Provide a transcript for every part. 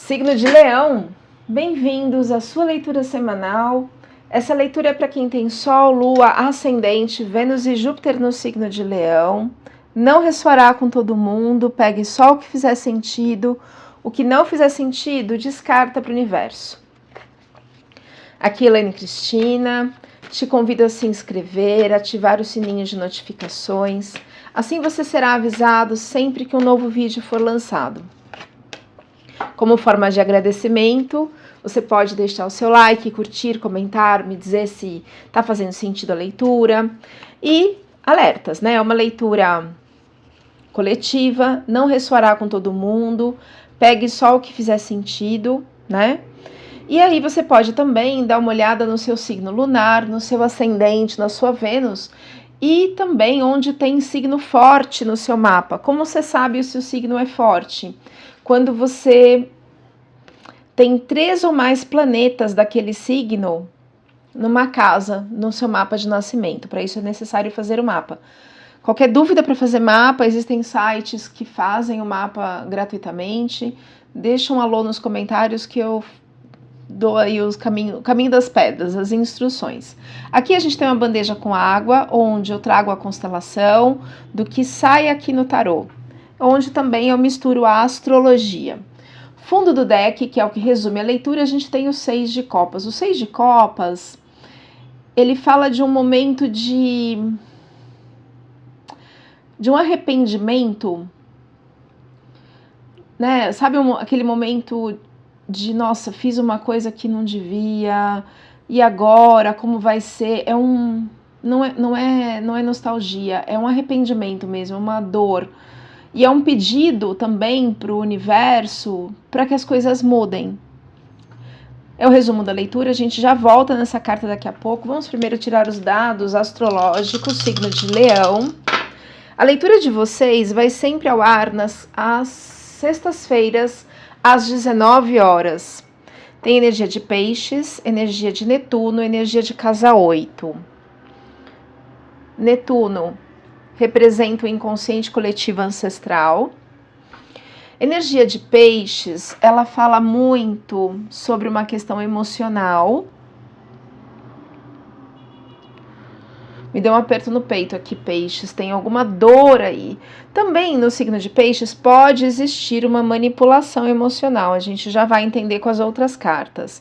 Signo de Leão, bem-vindos à sua leitura semanal. Essa leitura é para quem tem Sol, Lua, Ascendente, Vênus e Júpiter no signo de Leão. Não ressoará com todo mundo, pegue só o que fizer sentido. O que não fizer sentido, descarta para o universo. Aqui, Elaine Cristina, te convido a se inscrever, ativar o sininho de notificações. Assim você será avisado sempre que um novo vídeo for lançado. Como forma de agradecimento, você pode deixar o seu like, curtir, comentar, me dizer se está fazendo sentido a leitura. E alertas, né? É uma leitura coletiva, não ressoará com todo mundo, pegue só o que fizer sentido, né? E aí você pode também dar uma olhada no seu signo lunar, no seu ascendente, na sua Vênus, e também onde tem signo forte no seu mapa. Como você sabe se o signo é forte? Quando você tem 3 ou mais planetas daquele signo numa casa, no seu mapa de nascimento. Para isso é necessário fazer o mapa. Qualquer dúvida para fazer mapa, existem sites que fazem o mapa gratuitamente. Deixa um alô nos comentários que eu dou aí o caminho das pedras, as instruções. Aqui a gente tem uma bandeja com água, onde eu trago a constelação do que sai aqui no tarô, onde também eu misturo a astrologia. Fundo do deck, que é o que resume a leitura, a gente tem o 6 de copas. O 6 de copas, ele fala de um momento de um arrependimento, né? Sabe aquele momento de, nossa, fiz uma coisa que não devia, e agora, como vai ser? Não é nostalgia, é um arrependimento mesmo, uma dor. E é um pedido também para o universo para que as coisas mudem. É o resumo da leitura, a gente já volta nessa carta daqui a pouco. Vamos primeiro tirar os dados astrológicos, signo de Leão. A leitura de vocês vai sempre ao ar às sextas-feiras, às 19 horas. Tem energia de Peixes, energia de Netuno, energia de Casa 8. Netuno representa o inconsciente coletivo ancestral. Energia de Peixes, ela fala muito sobre uma questão emocional. Me deu um aperto no peito aqui, Peixes, tem alguma dor aí. Também no signo de Peixes pode existir uma manipulação emocional, a gente já vai entender com as outras cartas.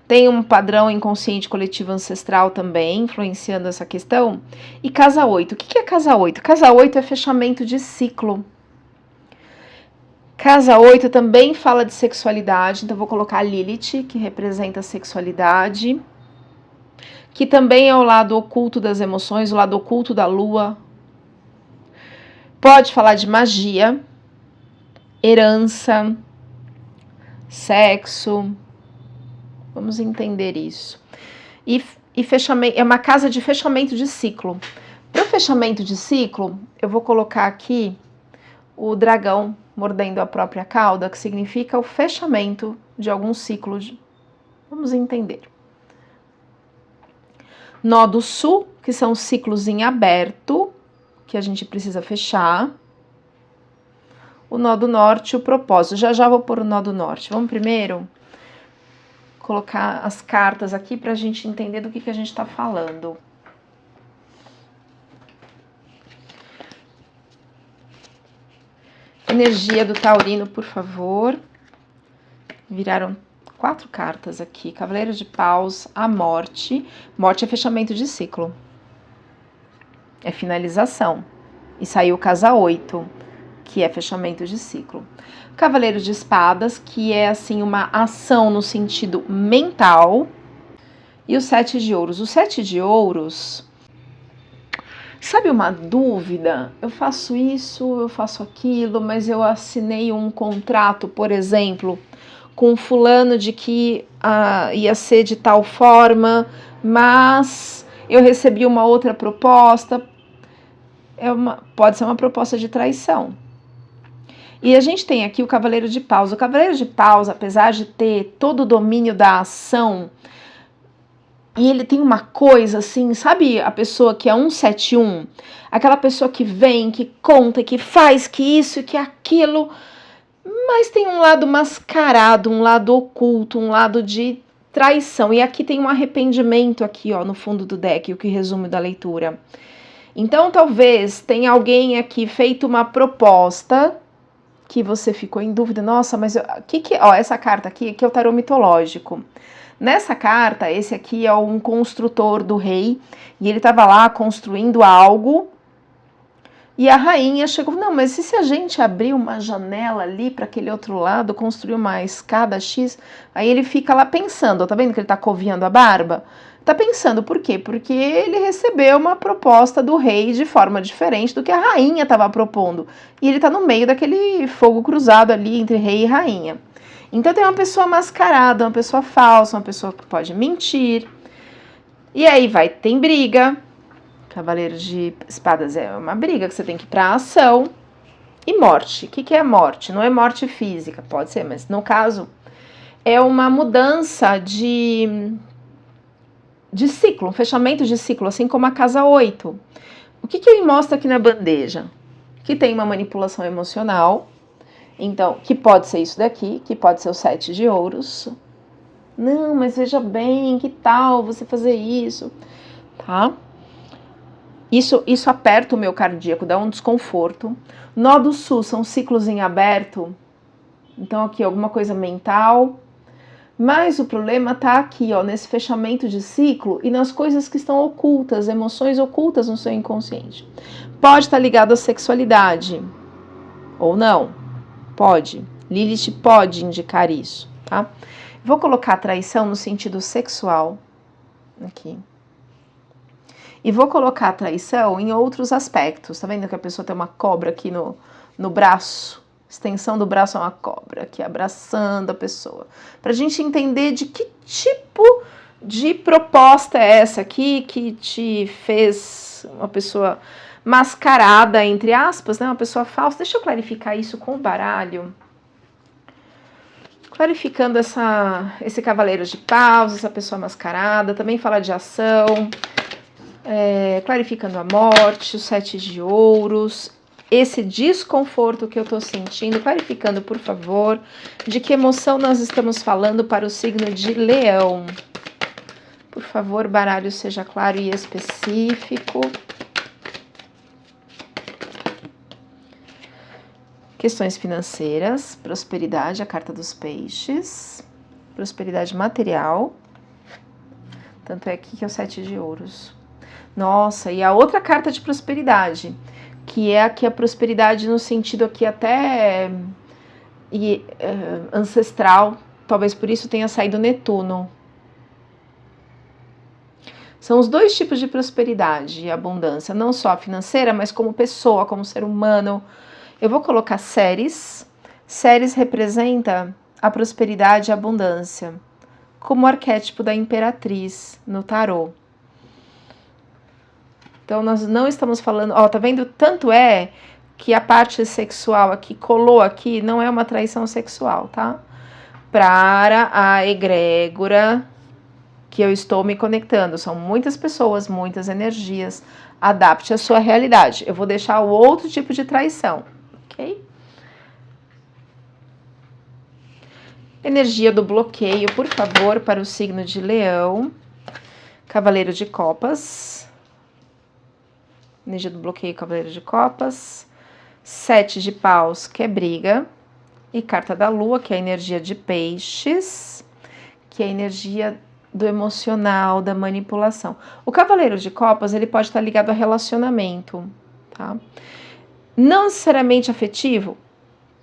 Tem um padrão inconsciente coletivo ancestral também, influenciando essa questão. E Casa 8, o que é Casa 8? Casa 8 é fechamento de ciclo. Casa 8 também fala de sexualidade, então vou colocar a Lilith, que representa a sexualidade, que também é o lado oculto das emoções, o lado oculto da lua. Pode falar de magia, herança, sexo. Vamos entender isso. E fechamento, é uma casa de fechamento de ciclo. Para o fechamento de ciclo, eu vou colocar aqui o dragão mordendo a própria cauda, que significa o fechamento de algum ciclo. Vamos entender. Nó do sul, que são ciclos em aberto, que a gente precisa fechar. O nó do norte, o propósito. Já vou pôr o nó do norte. Vamos primeiro colocar as cartas aqui para a gente entender do que a gente está falando. Energia do taurino, por favor. Viraram 4 cartas aqui. Cavaleiro de Paus, a morte. Morte é fechamento de ciclo. É finalização. E saiu Casa 8, que é fechamento de ciclo. Cavaleiro de Espadas, que é assim uma ação no sentido mental. E o 7 de Ouros. O 7 de Ouros, sabe uma dúvida? Eu faço isso, eu faço aquilo, mas eu assinei um contrato, por exemplo, com fulano de que ia ser de tal forma, mas eu recebi uma outra proposta. Pode ser uma proposta de traição. E a gente tem aqui o Cavaleiro de Paus. O Cavaleiro de Paus, apesar de ter todo o domínio da ação, e ele tem uma coisa assim, sabe a pessoa que é 171? Aquela pessoa que vem, que conta, que faz, que isso, que aquilo. Mas tem um lado mascarado, um lado oculto, um lado de traição. E aqui tem um arrependimento aqui, ó, no fundo do deck, o que resume da leitura. Então, talvez tenha alguém aqui feito uma proposta que você ficou em dúvida. Nossa, mas ó, essa carta aqui é o tarô mitológico. Nessa carta, esse aqui é um construtor do rei e ele estava lá construindo algo. E a rainha chegou, não, mas e se a gente abrir uma janela ali para aquele outro lado, construir uma escada X? Aí ele fica lá pensando, tá vendo que ele tá coviando a barba? Tá pensando, por quê? Porque ele recebeu uma proposta do rei de forma diferente do que a rainha estava propondo. E ele tá no meio daquele fogo cruzado ali entre rei e rainha. Então tem uma pessoa mascarada, uma pessoa falsa, uma pessoa que pode mentir. E aí tem briga. Cavaleiro de espadas é uma briga que você tem que ir pra ação. E morte. O que é morte? Não é morte física, pode ser, mas no caso é uma mudança de ciclo, um fechamento de ciclo, assim como a casa 8. O que ele mostra aqui na bandeja? Que tem uma manipulação emocional, então, que pode ser isso daqui, que pode ser o 7 de ouros. Não, mas veja bem, que tal você fazer isso? Tá? Isso aperta o meu cardíaco, dá um desconforto. Nó do sul são ciclos em aberto. Então aqui alguma coisa mental. Mas o problema tá aqui, ó, nesse fechamento de ciclo e nas coisas que estão ocultas, emoções ocultas no seu inconsciente. Pode estar ligado à sexualidade. Ou não. Pode. Lilith pode indicar isso, tá? Vou colocar traição no sentido sexual. Aqui. E vou colocar a traição em outros aspectos. Tá vendo que a pessoa tem uma cobra aqui no braço? Extensão do braço é uma cobra aqui, abraçando a pessoa. Pra gente entender de que tipo de proposta é essa aqui que te fez uma pessoa mascarada, entre aspas, né? Uma pessoa falsa. Deixa eu clarificar isso com o baralho. Clarificando esse cavaleiro de paus, essa pessoa mascarada. Também fala de ação. Clarificando a morte, o 7 de ouros, esse desconforto que eu tô sentindo, clarificando, por favor, de que emoção nós estamos falando para o signo de Leão. Por favor, baralho seja claro e específico. Questões financeiras, prosperidade, a carta dos peixes, prosperidade material, tanto é aqui que é o 7 de ouros. Nossa, e a outra carta de prosperidade, que é aqui a prosperidade no sentido aqui até ancestral, talvez por isso tenha saído Netuno. São os dois tipos de prosperidade e abundância, não só financeira, mas como pessoa, como ser humano. Eu vou colocar Ceres. Ceres representa a prosperidade e a abundância, como arquétipo da imperatriz no tarô. Então, nós não estamos falando... Ó, tá vendo? Tanto é que a parte sexual aqui, colou aqui, não é uma traição sexual, tá? Para a egrégora que eu estou me conectando. São muitas pessoas, muitas energias. Adapte a sua realidade. Eu vou deixar o outro tipo de traição, ok? Energia do bloqueio, por favor, para o signo de Leão. Cavaleiro de Copas. Energia do bloqueio, cavaleiro de copas. 7 de paus, que é briga. E carta da lua, que é a energia de peixes, que é a energia do emocional, da manipulação. O cavaleiro de copas, ele pode estar ligado a relacionamento, tá? Não necessariamente afetivo,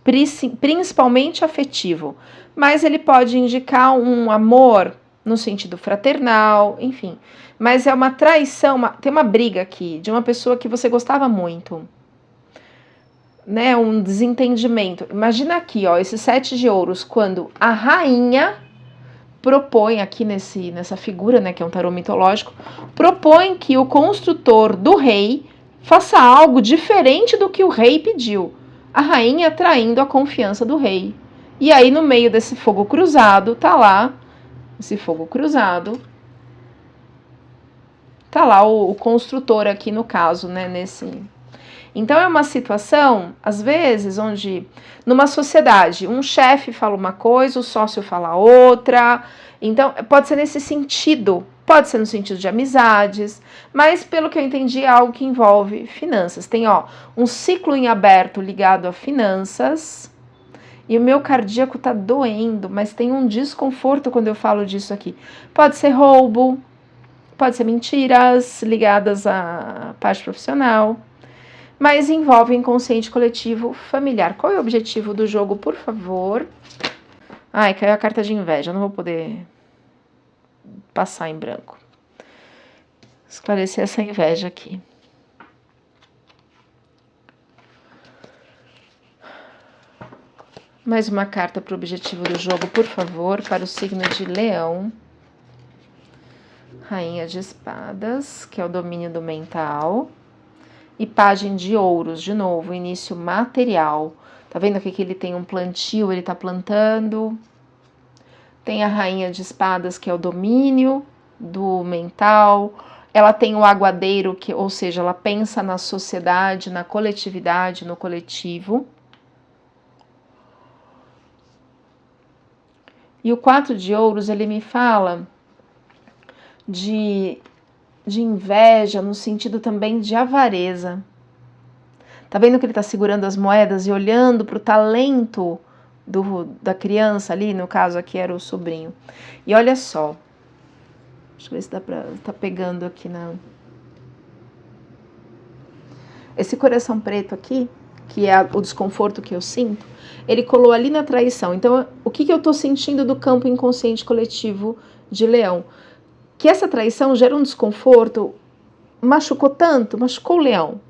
principalmente afetivo, mas ele pode indicar um amor no sentido fraternal, enfim. Mas é uma traição, tem uma briga aqui de uma pessoa que você gostava muito, né? Um desentendimento. Imagina aqui, ó, esse 7 de ouros, quando a rainha propõe aqui nessa figura, né, que é um tarô mitológico, propõe que o construtor do rei faça algo diferente do que o rei pediu. A rainha traindo a confiança do rei. E aí, no meio desse fogo cruzado, tá lá, esse fogo cruzado, tá lá o construtor aqui no caso, né, Então é uma situação, às vezes, onde numa sociedade um chefe fala uma coisa, o sócio fala outra. Então pode ser nesse sentido, pode ser no sentido de amizades, mas pelo que eu entendi é algo que envolve finanças. Tem um ciclo em aberto ligado a finanças. E o meu cardíaco tá doendo, mas tem um desconforto quando eu falo disso aqui. Pode ser roubo, pode ser mentiras ligadas à parte profissional, mas envolve inconsciente coletivo familiar. Qual é o objetivo do jogo, por favor? Ai, caiu a carta de inveja, não vou poder passar em branco. Esclarecer essa inveja aqui. Mais uma carta para o objetivo do jogo, por favor, para o signo de Leão. Rainha de Espadas, que é o domínio do mental. E Pajem de Ouros, de novo, início material. Tá vendo aqui que ele tem um plantio, ele tá plantando. Tem a Rainha de Espadas, que é o domínio do mental. Ela tem o aguadeiro, ou seja, ela pensa na sociedade, na coletividade, no coletivo. E o 4 de Ouros, ele me fala de inveja, no sentido também de avareza. Tá vendo que ele tá segurando as moedas e olhando pro talento da criança ali, no caso aqui era o sobrinho. E olha só, deixa eu ver se dá pra... tá pegando aqui na... Esse coração preto aqui, que é o desconforto que eu sinto, ele colou ali na traição. Então, o que eu tô sentindo do campo inconsciente coletivo de Leão? Que essa traição gera um desconforto, machucou o Leão.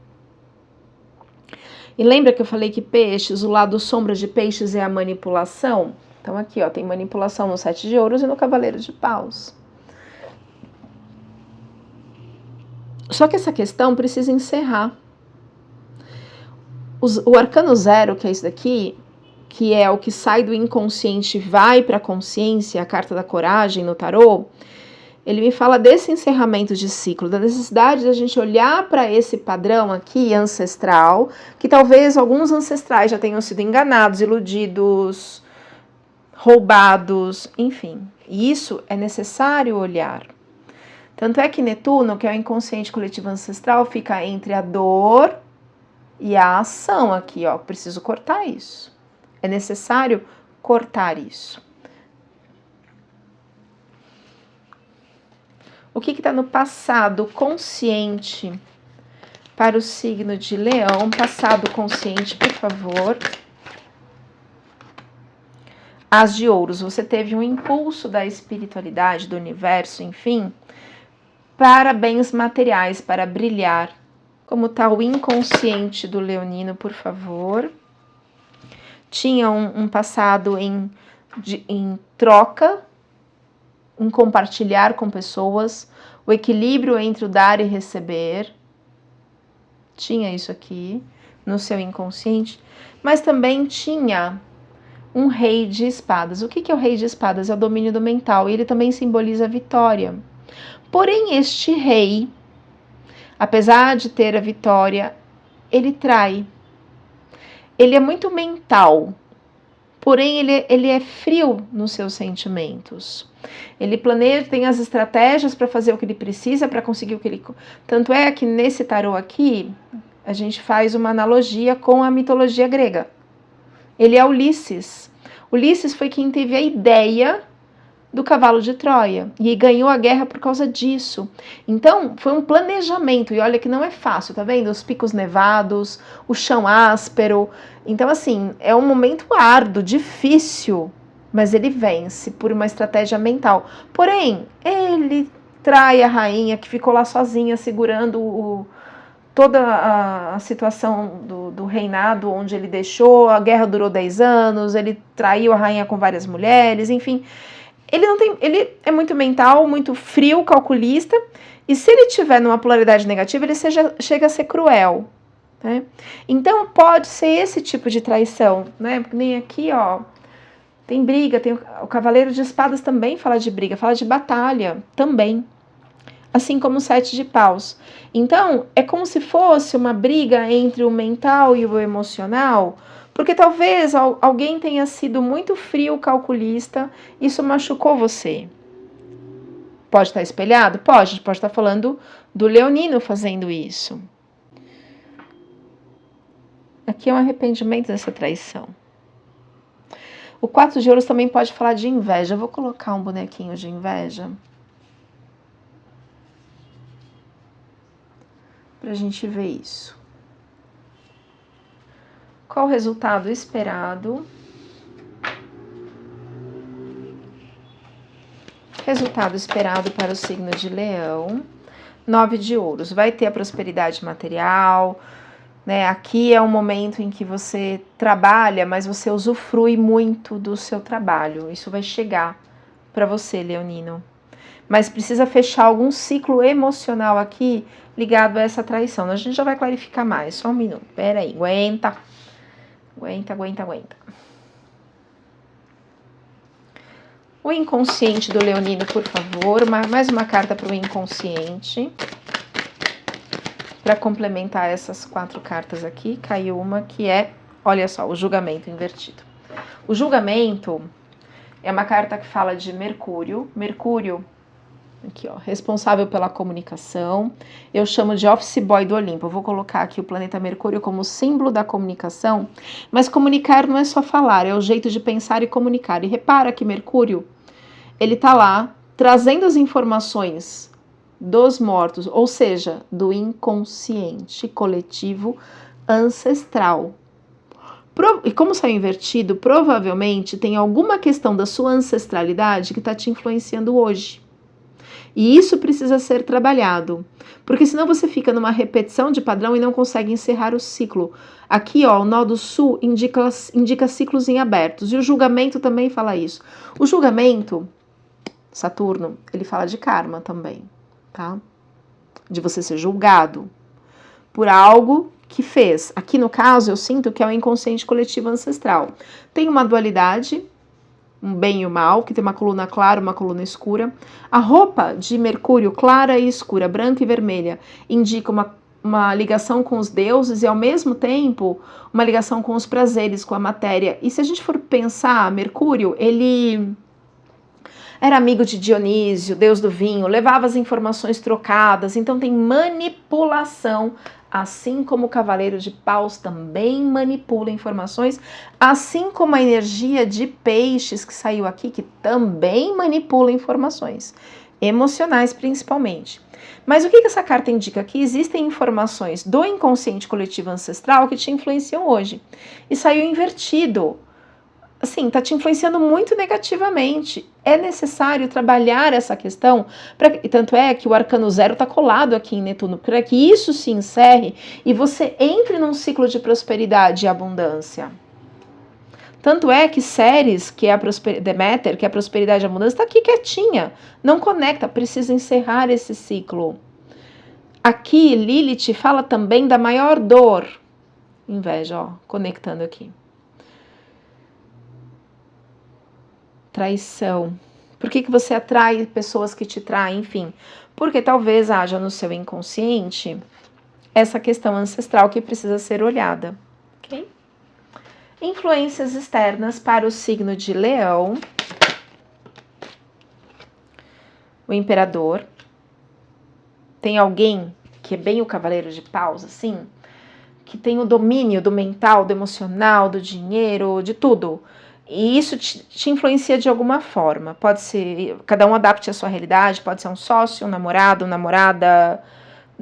E lembra que eu falei que peixes, o lado sombra de peixes é a manipulação? Então aqui, tem manipulação no 7 de Ouros e no Cavaleiro de Paus. Só que essa questão precisa encerrar. O arcano 0, que é isso daqui, que é o que sai do inconsciente e vai para a consciência, a carta da coragem no tarô, ele me fala desse encerramento de ciclo, da necessidade da gente olhar para esse padrão aqui ancestral, que talvez alguns ancestrais já tenham sido enganados, iludidos, roubados, enfim. E isso é necessário olhar. Tanto é que Netuno, que é o inconsciente coletivo ancestral, fica entre a dor e a ação aqui, preciso cortar isso. É necessário cortar isso. O que está no passado consciente para o signo de Leão? Passado consciente, por favor. As de Ouros, você teve um impulso da espiritualidade, do universo, enfim, para bens materiais, para brilhar. Como está o inconsciente do leonino, por favor. Tinha um passado em troca, em compartilhar com pessoas, o equilíbrio entre o dar e receber. Tinha isso aqui no seu inconsciente, mas também tinha um rei de espadas. O que é o rei de espadas? É o domínio do mental, e ele também simboliza a vitória. Porém, este rei, apesar de ter a vitória, ele trai. Ele é muito mental, porém ele é frio nos seus sentimentos. Ele planeja, tem as estratégias para fazer o que ele precisa, para conseguir o que ele... Tanto é que nesse tarô aqui, a gente faz uma analogia com a mitologia grega. Ele é Ulisses. Ulisses foi quem teve a ideia do cavalo de Troia e ganhou a guerra por causa disso. Então, foi um planejamento, e olha que não é fácil, tá vendo? Os picos nevados, o chão áspero. Então, assim, é um momento árduo, difícil, mas ele vence por uma estratégia mental. Porém, ele trai a rainha que ficou lá sozinha segurando toda a situação do reinado onde ele deixou, a guerra durou 10 anos, ele traiu a rainha com várias mulheres, enfim. Ele é muito mental, muito frio, calculista, e se ele tiver numa polaridade negativa, ele chega a ser cruel. Né? Então pode ser esse tipo de traição, né? Nem aqui, tem briga, tem o Cavaleiro de Espadas também fala de briga, fala de batalha também. assim como o 7 de paus. Então, é como se fosse uma briga entre o mental e o emocional, porque talvez alguém tenha sido muito frio, calculista, isso machucou você. Pode estar espelhado? Pode estar falando do leonino fazendo isso. Aqui é um arrependimento dessa traição. O 4 de ouros também pode falar de inveja. Eu vou colocar um bonequinho de inveja para a gente ver isso. Qual o resultado esperado? Resultado esperado para o signo de Leão. 9 de ouros. Vai ter a prosperidade material, né? Aqui é um momento em que você trabalha, mas você usufrui muito do seu trabalho. Isso vai chegar para você, leonino. Mas precisa fechar algum ciclo emocional aqui ligado a essa traição. A gente já vai clarificar mais. Só um minuto. Pera aí. Aguenta. O inconsciente do leonino, por favor. Mais uma carta para o inconsciente. Para complementar essas 4 cartas aqui, caiu uma que é, olha só, o julgamento invertido. O julgamento é uma carta que fala de Mercúrio. Mercúrio, aqui ó, responsável pela comunicação. Eu chamo de office boy do Olimpo. Eu vou colocar aqui o planeta Mercúrio como símbolo da comunicação. Mas comunicar não é só falar, é o jeito de pensar e comunicar. E repara que Mercúrio, ele tá lá trazendo as informações dos mortos, ou seja, do inconsciente coletivo ancestral. E como saiu invertido, provavelmente tem alguma questão da sua ancestralidade que está te influenciando hoje. E isso precisa ser trabalhado, porque senão você fica numa repetição de padrão e não consegue encerrar o ciclo. Aqui, ó, o nó do sul indica ciclos em abertos, e o julgamento também fala isso. O julgamento, Saturno, ele fala de karma também. Tá? De você ser julgado por algo que fez. Aqui no caso eu sinto que é o inconsciente coletivo ancestral. Tem uma dualidade, um bem e o mal, que tem uma coluna clara, uma coluna escura. A roupa de Mercúrio clara e escura, branca e vermelha, indica uma ligação com os deuses e ao mesmo tempo uma ligação com os prazeres, com a matéria. E se a gente for pensar, Mercúrio, ele era amigo de Dionísio, deus do vinho, levava as informações trocadas, então tem manipulação, assim como o Cavaleiro de Paus também manipula informações, assim como a energia de Peixes que saiu aqui, que também manipula informações, emocionais principalmente. Mas o que essa carta indica? Que existem informações do inconsciente coletivo ancestral que te influenciam hoje. E saiu invertido. Assim, tá te influenciando muito negativamente. É necessário trabalhar essa questão, e tanto é que o arcano 0 tá colado aqui em Netuno, para que isso se encerre e você entre num ciclo de prosperidade e abundância. Tanto é que Ceres, que é a Deméter, que é a prosperidade e a abundância, tá aqui quietinha, não conecta, precisa encerrar esse ciclo. Aqui, Lilith fala também da maior dor, inveja, ó, conectando aqui. Traição. Por que você atrai pessoas que te traem? Enfim, porque talvez haja no seu inconsciente essa questão ancestral que precisa ser olhada. Ok? Influências externas para o signo de Leão. O Imperador. Tem alguém que é bem o Cavaleiro de Paus, assim, que tem o domínio do mental, do emocional, do dinheiro, de tudo. E isso te influencia de alguma forma. Pode ser, cada um adapte a sua realidade, pode ser um sócio, um namorado, namorada.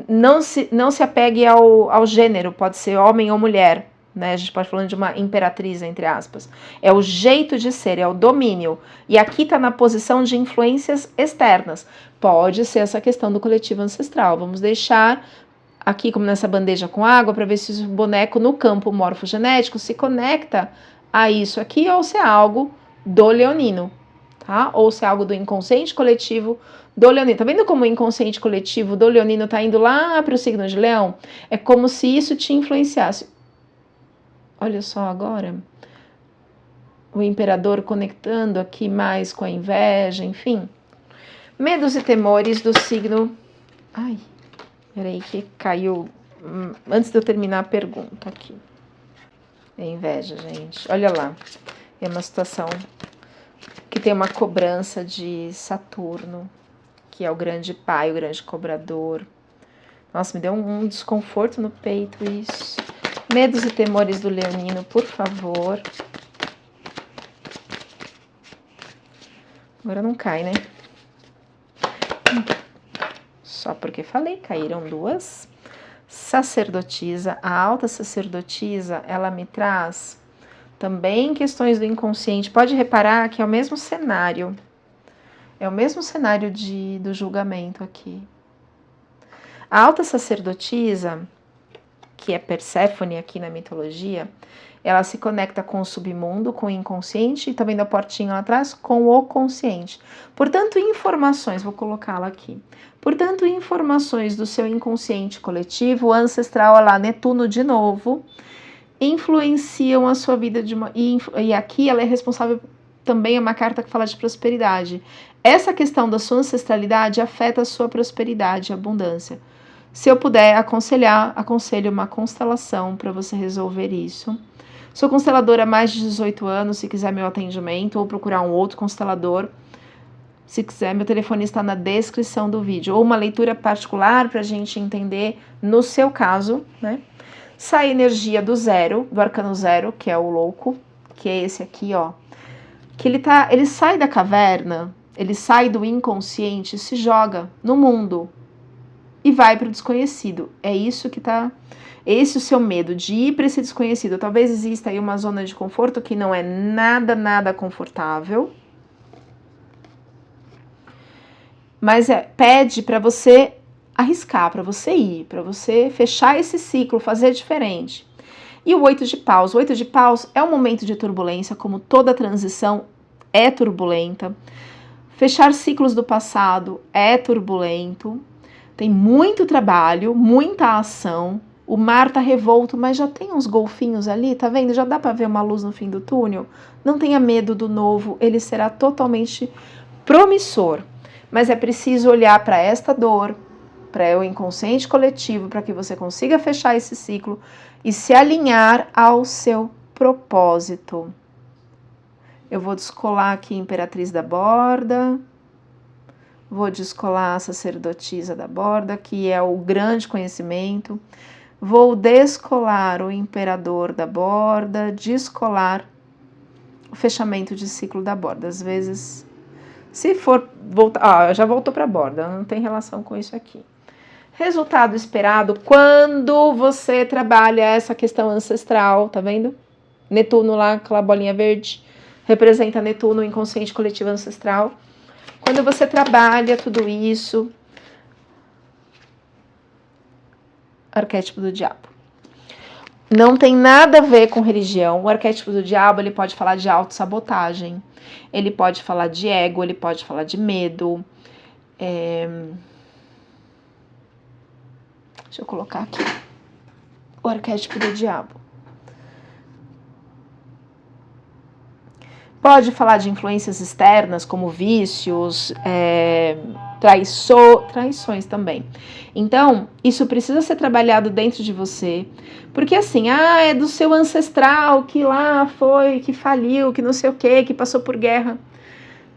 Não se apegue ao gênero, pode ser homem ou mulher. Né? A gente pode falar de uma imperatriz, entre aspas. É o jeito de ser, é o domínio. E aqui está na posição de influências externas. Pode ser essa questão do coletivo ancestral. Vamos deixar aqui, como nessa bandeja com água, para ver se o boneco no campo morfogenético se conecta a isso aqui, ou se é algo do leonino, tá? Ou se é algo do inconsciente coletivo do leonino. Tá vendo como o inconsciente coletivo do leonino tá indo lá para o signo de Leão? É como se isso te influenciasse. Olha só agora, o imperador conectando aqui mais com a inveja, enfim. Medos e temores do signo Ai, peraí que caiu antes de eu terminar a pergunta aqui. É inveja, gente. Olha lá. É uma situação que tem uma cobrança de Saturno, que é o grande pai, o grande cobrador. Nossa, me deu um desconforto no peito isso. Medos e temores do leonino, por favor. Agora não cai, né? Só porque falei, caíram duas. Sacerdotisa, a alta sacerdotisa, ela me traz também questões do inconsciente. Pode reparar que é o mesmo cenário. É o mesmo cenário do julgamento aqui. A alta sacerdotisa, que é Perséfone aqui na mitologia, ela se conecta com o submundo, com o inconsciente e também da portinha lá atrás, com o consciente. Portanto, informações, vou colocá-la aqui. Portanto, informações do seu inconsciente coletivo, ancestral, olha lá, Netuno de novo, influenciam a sua vida e aqui ela é responsável também, é uma carta que fala de prosperidade. Essa questão da sua ancestralidade afeta a sua prosperidade e abundância. Se eu puder aconselhar, aconselho uma constelação para você resolver isso. Sou consteladora há mais de 18 anos, se quiser meu atendimento ou procurar um outro constelador. Se quiser, meu telefone está na descrição do vídeo. Ou uma leitura particular para a gente entender, no seu caso, né? Sai energia do zero, do arcano zero, que é o louco, que é esse aqui, ó. Que ele sai da caverna, ele sai do inconsciente, se joga no mundo e vai para o desconhecido. É isso que tá... Esse é o seu medo de ir para esse desconhecido. Talvez exista aí uma zona de conforto que não é nada confortável. Mas pede para você arriscar, para você ir, para você fechar esse ciclo, fazer diferente. E o 8 de paus. O 8 de paus é um momento de turbulência, como toda transição é turbulenta. Fechar ciclos do passado é turbulento. Tem muito trabalho, muita ação. O mar tá revolto, mas já tem uns golfinhos ali, tá vendo? Já dá para ver uma luz no fim do túnel. Não tenha medo do novo, ele será totalmente promissor. Mas é preciso olhar para esta dor, para o inconsciente coletivo, para que você consiga fechar esse ciclo e se alinhar ao seu propósito. Eu vou descolar aqui Imperatriz da Borda. Vou descolar a Sacerdotisa da Borda, que é o grande conhecimento. Vou descolar o Imperador da Borda, descolar o fechamento de ciclo da Borda. Às vezes, se for voltar... já voltou para a Borda, não tem relação com isso aqui. Resultado esperado quando você trabalha essa questão ancestral, tá vendo? Netuno lá, aquela bolinha verde, representa Netuno, o inconsciente coletivo ancestral. Quando você trabalha tudo isso, arquétipo do diabo. Não tem nada a ver com religião. O arquétipo do diabo, ele pode falar de autossabotagem, ele pode falar de ego, ele pode falar de medo. Deixa eu colocar aqui o arquétipo do diabo. Pode falar de influências externas, como vícios, traições também. Então, isso precisa ser trabalhado dentro de você, porque assim, é do seu ancestral que lá foi, que faliu, que não sei o quê, que passou por guerra.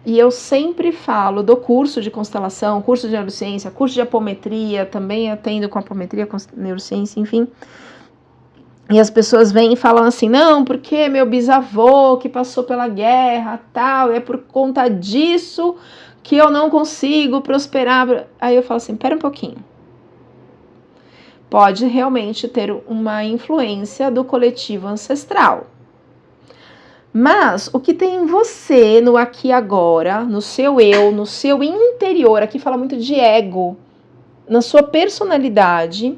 E eu sempre falo do curso de constelação, curso de neurociência, curso de apometria, também atendo com apometria, com neurociência, enfim. E as pessoas vêm e falam assim, não, porque meu bisavô que passou pela guerra, tal, é por conta disso que eu não consigo prosperar. Aí eu falo assim, pera um pouquinho. Pode realmente ter uma influência do coletivo ancestral. Mas o que tem em você, no aqui e agora, no seu eu, no seu interior, aqui fala muito de ego, na sua personalidade,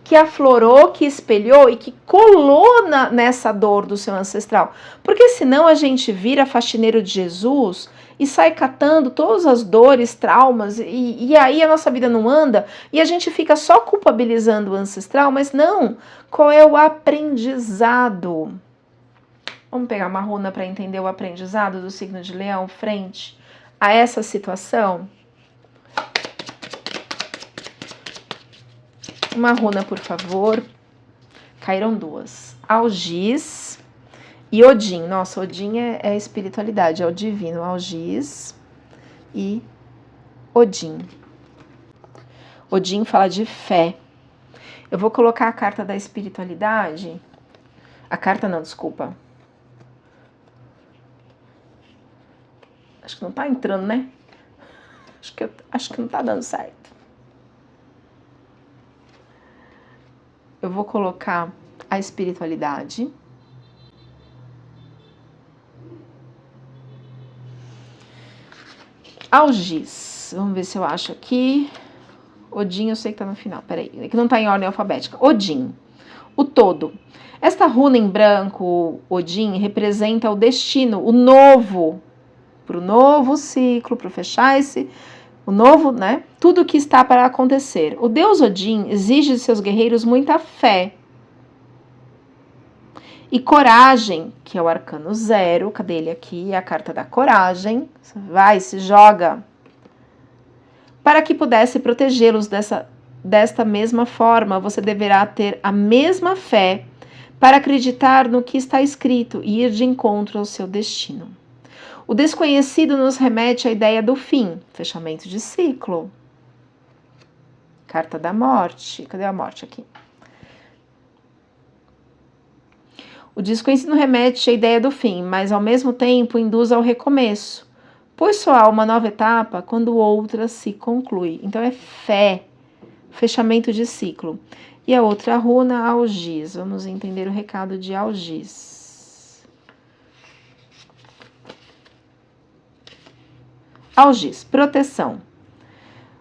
que aflorou, que espelhou e que colou nessa dor do seu ancestral. Porque senão a gente vira faxineiro de Jesus e sai catando todas as dores, traumas, e aí a nossa vida não anda, e a gente fica só culpabilizando o ancestral, mas não, qual é o aprendizado? Vamos pegar uma runa para entender o aprendizado do signo de Leão frente a essa situação? Uma runa, por favor. Caíram duas. Algiz e Odin. Nossa, Odin é espiritualidade, é o divino. Algiz e Odin. Odin fala de fé. Eu vou colocar a carta da espiritualidade. A carta não, desculpa. Acho que não tá entrando, né? Acho que não tá dando certo. Eu vou colocar a espiritualidade. Algiz. Vamos ver se eu acho aqui. Odin, eu sei que tá no final. Peraí, é que não tá em ordem alfabética. Odin. O todo. Esta runa em branco, Odin, representa o destino, o novo. Pro novo ciclo, pro fechar o novo, né? Tudo que está para acontecer. O deus Odin exige de seus guerreiros muita fé e coragem, que é o arcano 0. Cadê ele aqui? É a carta da coragem. Vai, se joga. Para que pudesse protegê-los desta mesma forma, você deverá ter a mesma fé para acreditar no que está escrito e ir de encontro ao seu destino. O desconhecido nos remete à ideia do fim, fechamento de ciclo. Carta da morte. Cadê a morte aqui? O desconhecido remete à ideia do fim, mas ao mesmo tempo induz ao recomeço, pois só há uma nova etapa quando outra se conclui. Então é fé, fechamento de ciclo. E a outra runa, Algiz. Vamos entender o recado de Algiz. Algiz, proteção.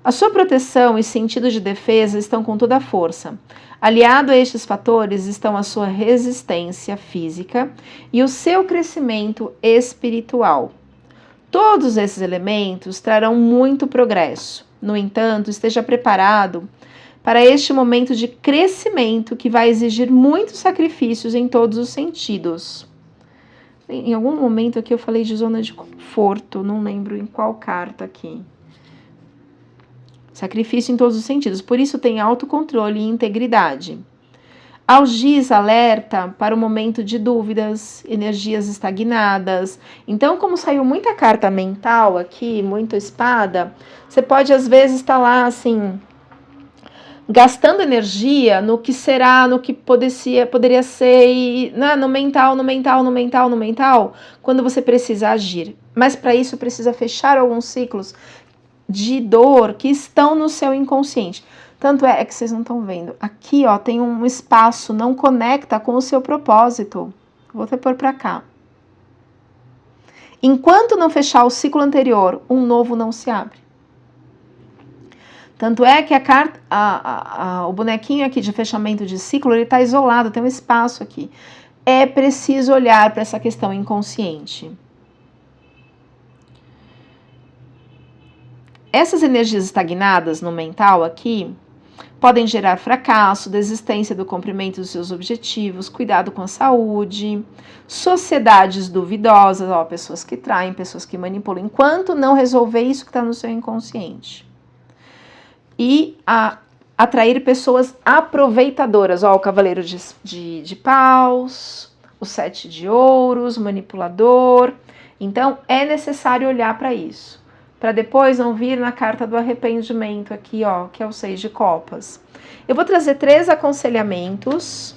A sua proteção e sentido de defesa estão com toda a força. Aliado a estes fatores estão a sua resistência física e o seu crescimento espiritual. Todos esses elementos trarão muito progresso. No entanto, esteja preparado para este momento de crescimento que vai exigir muitos sacrifícios em todos os sentidos. Em algum momento aqui eu falei de zona de conforto, não lembro em qual carta aqui. Sacrifício em todos os sentidos, por isso tem autocontrole e integridade. Algiz alerta para o momento de dúvidas, energias estagnadas. Então, como saiu muita carta mental aqui, muita espada, você pode às vezes estar lá assim, gastando energia no que será, no que poderia ser, e, no mental, quando você precisa agir. Mas para isso precisa fechar alguns ciclos de dor que estão no seu inconsciente. Tanto é que vocês não estão vendo. Aqui, ó, tem um espaço, não conecta com o seu propósito. Vou até pôr para cá. Enquanto não fechar o ciclo anterior, um novo não se abre. Tanto é que a carta, o bonequinho aqui de fechamento de ciclo, ele está isolado, tem um espaço aqui. É preciso olhar para essa questão inconsciente. Essas energias estagnadas no mental aqui podem gerar fracasso, desistência do cumprimento dos seus objetivos, cuidado com a saúde, sociedades duvidosas, ó, pessoas que traem, pessoas que manipulam, enquanto não resolver isso que está no seu inconsciente. E atrair pessoas aproveitadoras, ó, o cavaleiro de paus, o 7 de ouros, manipulador. Então, é necessário olhar para isso, para depois não vir na carta do arrependimento aqui, ó, que é o 6 de copas. Eu vou trazer 3 aconselhamentos,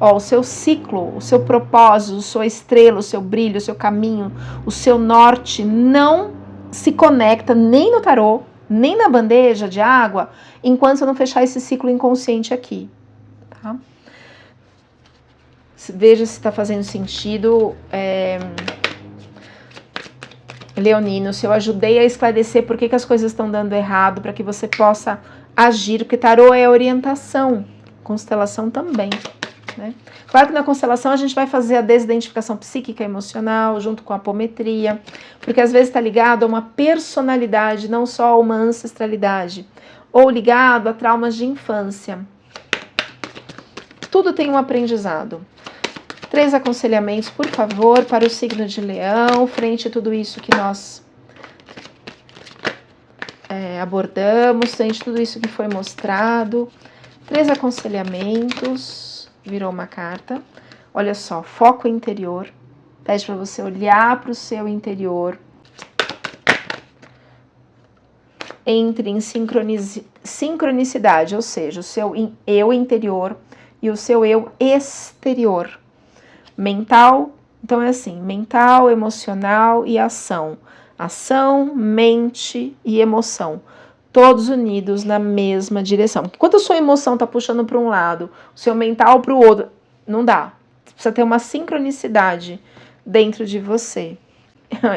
ó, o seu ciclo, o seu propósito, a sua estrela, o seu brilho, o seu caminho, o seu norte não se conecta nem no tarô, nem na bandeja de água, enquanto você não fechar esse ciclo inconsciente aqui, tá? Veja se está fazendo sentido, Leonino, se eu ajudei a esclarecer por que as coisas estão dando errado, para que você possa agir, porque tarô é orientação, constelação também, né? Claro que na constelação a gente vai fazer a desidentificação psíquica e emocional, junto com a apometria, porque às vezes está ligado a uma personalidade, não só a uma ancestralidade, ou ligado a traumas de infância. Tudo tem um aprendizado. 3 aconselhamentos, por favor, para o signo de Leão, frente a tudo isso que nós abordamos, frente a tudo isso que foi mostrado. 3 aconselhamentos, virou uma carta. Olha só, foco interior. Pede para você olhar para o seu interior. Entre em sincronicidade, ou seja, o seu eu interior e o seu eu exterior. Mental, então é assim, mental, emocional e ação. Ação, mente e emoção. Todos unidos na mesma direção. Porque quando a sua emoção está puxando para um lado, o seu mental para o outro, não dá. Precisa ter uma sincronicidade dentro de você.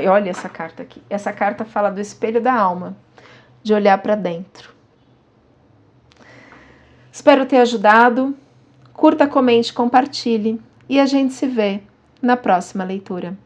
E olha essa carta aqui. Essa carta fala do espelho da alma, de olhar para dentro. Espero ter ajudado. Curta, comente, compartilhe e a gente se vê na próxima leitura.